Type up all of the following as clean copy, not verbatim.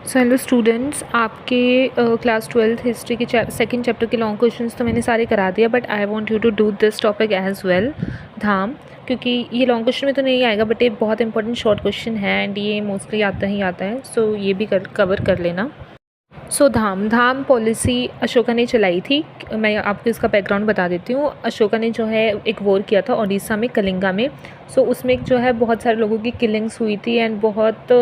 सो hello students, आपके class 12th history के second chapter के लॉन्ग क्वेश्चंस तो मैंने सारे करा दिया, but I want you to do this topic as well, dhamma. क्योंकि ये लॉन्ग क्वेश्चन में तो नहीं आएगा, बट ये बहुत इंपॉर्टेंट शॉर्ट क्वेश्चन है एंड ये मोस्टली आता ही आता है, सो ये भी कवर कर लेना। सो धाम पॉलिसी अशोका ने चलाई थी। मैं आपको इसका बैकग्राउंड बता देती हूँ। अशोका ने जो है एक वॉर किया था उड़ीसा में, कलिंगा में। सो उसमें जो है बहुत सारे लोगों की किलिंग्स हुई थी एंड बहुत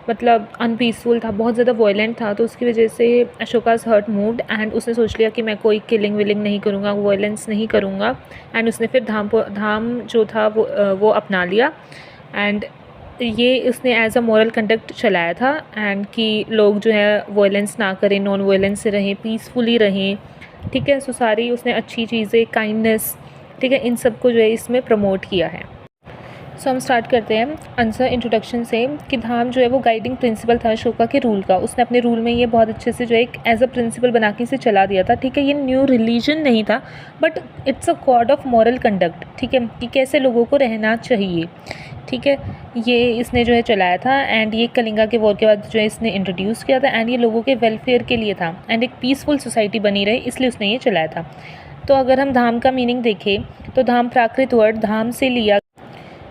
मतलब अनपीसफुल था, बहुत ज़्यादा वॉयलेंट था। तो उसकी वजह से अशोका's हर्ट मूड एंड उसने सोच लिया कि मैं कोई किलिंग विलिंग नहीं करूँगा, वॉयलेंस नहीं करूँगा। एंड उसने फिर धाम जो था वो अपना लिया एंड ये उसने एज अ मॉरल कंडक्ट चलाया था एंड कि लोग जो है वॉयलेंस ना करें, नॉन वॉयलेंस से रहें, पीसफुली रहें। ठीक है, सो सारी उसने अच्छी चीज़ें, काइंडनेस, ठीक है, इन सब को जो है इसमें प्रमोट किया है। सो हम स्टार्ट करते हैं आंसर इंट्रोडक्शन से कि धाम जो है वो गाइडिंग प्रिंसिपल था अशोका के रूल का। उसने अपने रूल में ये बहुत अच्छे से जो है एक एज अ प्रिंसिपल बना के इसे चला दिया था। ठीक है, ये न्यू रिलीजन नहीं था, but it's a code of moral conduct. ठीक है, कि कैसे लोगों को रहना चाहिए। ठीक है, ये इसने जो है चलाया था एंड ये कलिंगा के वॉर के बाद जो है इसने इंट्रोड्यूस किया था एंड ये लोगों के वेलफेयर के लिए था एंड एक पीसफुल सोसाइटी बनी रहे, इसलिए उसने ये चलाया था। तो अगर हम धाम का मीनिंग देखें तो धाम प्राकृत वर्ड धाम से लिया,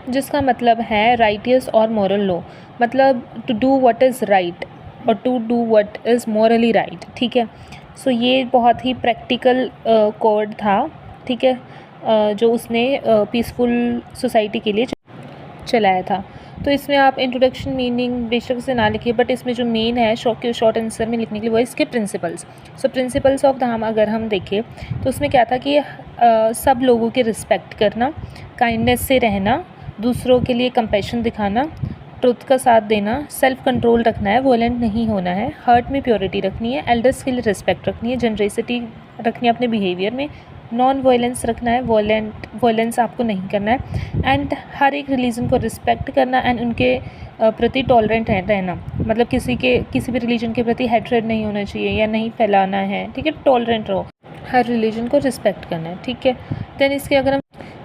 जिसका मतलब है राइटियस और मॉरल लॉ, मतलब to do what is right और to do what is morally right. ठीक है, सो ये बहुत ही प्रैक्टिकल कोड था। ठीक है, जो उसने पीसफुल सोसाइटी के लिए चलाया था। तो इसमें आप इंट्रोडक्शन मीनिंग बेशक से ना लिखिए, बट इसमें जो मेन है शॉर्ट आंसर में लिखने के लिए वो इसके प्रिंसिपल्स। सो प्रिंसिपल्स ऑफ धाम अगर हम देखें तो उसमें क्या था कि सब लोगों के रिस्पेक्ट करना, काइंडनेस से रहना, दूसरों के लिए कंपैशन दिखाना, ट्रुथ का साथ देना, सेल्फ कंट्रोल रखना है, वॉयलेंट नहीं होना है, हार्ट में प्योरिटी रखनी है, एल्डर्स के लिए रिस्पेक्ट रखनी है, जनरसिटी रखनी है अपने बिहेवियर में, नॉन वायलेंस रखना है, वॉयलेंस आपको नहीं करना है, एंड हर एक रिलीजन को रिस्पेक्ट करना एंड उनके प्रति टॉलरेंट रहना। मतलब किसी भी रिलीजन के प्रति हेट्रेड नहीं होना चाहिए या नहीं फैलाना है। ठीक है, टॉलरेंट रहो, हर रिलीजन को रिस्पेक्ट करना है। ठीक है, देन इसके अगर हम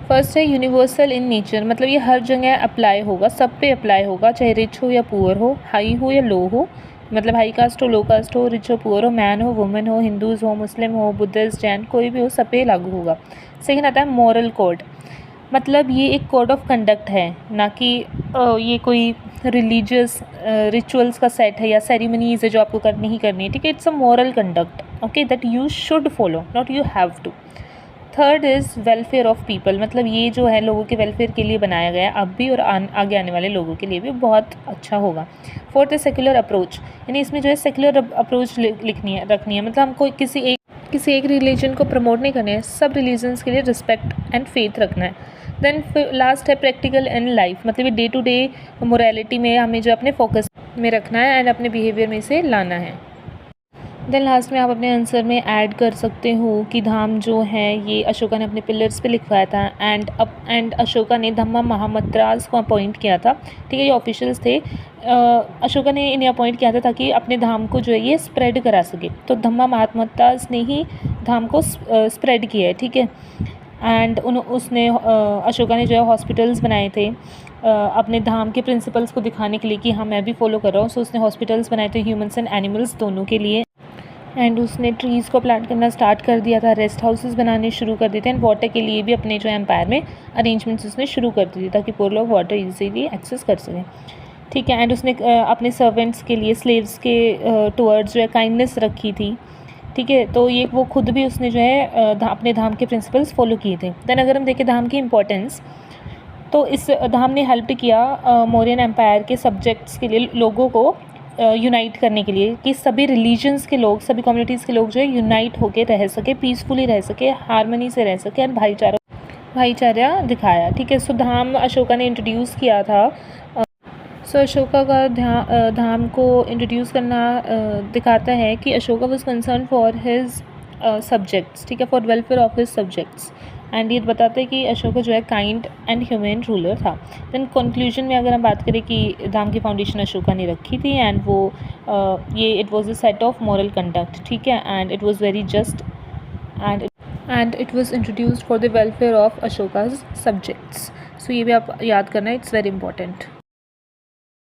फर्स्ट है यूनिवर्सल इन नेचर, मतलब ये हर जगह अप्लाई होगा, सब पे अप्लाई होगा, चाहे रिच हो या पुअर हो, हाई हो या लो हो, मतलब हाई कास्ट हो, लो कास्ट हो, रिच हो, पुअर हो, मैन हो, वुमेन हो, हिंदूज़ हो, मुस्लिम हो, बुद्धिस्ट, जैन, कोई भी हो, सब पे लागू होगा। सेकेंड आता है मॉरल कोड, मतलब ये एक कोड ऑफ कंडक्ट है, ना कि ये कोई रिलीजियस रिचुअल्स का सेट है या सेरेमनीज़ है जो आपको करनी ही करनी है। ठीक है, it's a moral conduct, okay, that you should follow, not you have to. Third is welfare of people, मतलब ये जो है लोगों के वेलफेयर के लिए बनाया गया है, अब भी और आगे आने वाले लोगों के लिए भी बहुत अच्छा होगा। फोर्थ इज सेक्युलर अप्रोच, यानी इसमें जो है सेक्युलर अप्रोच रखनी है, मतलब हमको किसी एक रिलीजन को प्रमोट नहीं करना है, सब रिलीजन्स के लिए रिस्पेक्ट एंड फेथ रखना है। देन लास्ट है प्रैक्टिकल इन लाइफ, मतलब ये डे टू डे मोरालिटी में हमें जो अपने फोकस में रखना है एंड अपने बिहेवियर में इसे लाना है। देन लास्ट में आप अपने आंसर में ऐड कर सकते हो कि धाम जो है ये अशोका ने अपने पिलर्स पे लिखवाया था एंड अशोका ने धम्मा महामत्रास को अपॉइंट किया था। ठीक है, ये ऑफिशियल्स थे, अशोका ने इन्हें अपॉइंट किया था ताकि अपने धाम को जो है ये स्प्रेड करा सके। तो धम्मा महामत्रास ने ही धाम को स्प्रेड किया है। ठीक है, एंड उसने अशोका ने जो है हॉस्पिटल्स बनाए थे अपने धाम के प्रिंसिपल्स को दिखाने के लिए कि हाँ मैं भी फॉलो कर रहा हूँ। सो उसने हॉस्पिटल्स बनाए थे ह्यूमंस एंड एनिमल्स दोनों के लिए, एंड उसने ट्रीज़ को प्लांट करना स्टार्ट कर दिया था, रेस्ट हाउसेस बनाने शुरू कर दिए थे एंड वाटर के लिए भी अपने जो एम्पायर में अरेंजमेंट्स उसने शुरू कर दी थी ताकि पूरे लोग वाटर इजीली एक्सेस कर सकें। ठीक है, एंड उसने अपने सर्वेंट्स के लिए, स्लेव्स के टुवर्ड्स जो है काइंडनेस रखी थी। ठीक है, तो ये वो खुद भी उसने जो है अपने धाम के प्रिंसिपल्स फॉलो किए थे। देन अगर हम देखें धाम की इंपॉर्टेंस, तो इस धाम ने हेल्प किया मौर्यन एम्पायर के सब्जेक्ट्स के लिए, लोगों को यूनाइट करने के लिए, कि सभी रिलीजन्स के लोग, सभी कम्युनिटीज़ के लोग जो है यूनाइट होकर रह सके, पीसफुली रह सके, हारमनी से रह सके एंड भाईचारा दिखाया। ठीक है, सो धाम अशोका ने इंट्रोड्यूस किया था। सो अशोका का धाम को इंट्रोड्यूस करना दिखाता है कि Ashoka was concern for his subjects. ठीक है, for welfare of his subjects, and ये बताते हैं कि अशोका जो है काइंड एंड ह्यूमन रूलर था। देन कंक्लूजन में अगर हम बात करें कि धाम की फाउंडेशन अशोका ने रखी थी एंड वो ये it was a set of moral conduct. ठीक है, and it was very just and it was introduced for the welfare of Ashoka's subjects. So ये भी आप याद करना है, इट्स वेरी इंपॉर्टेंट।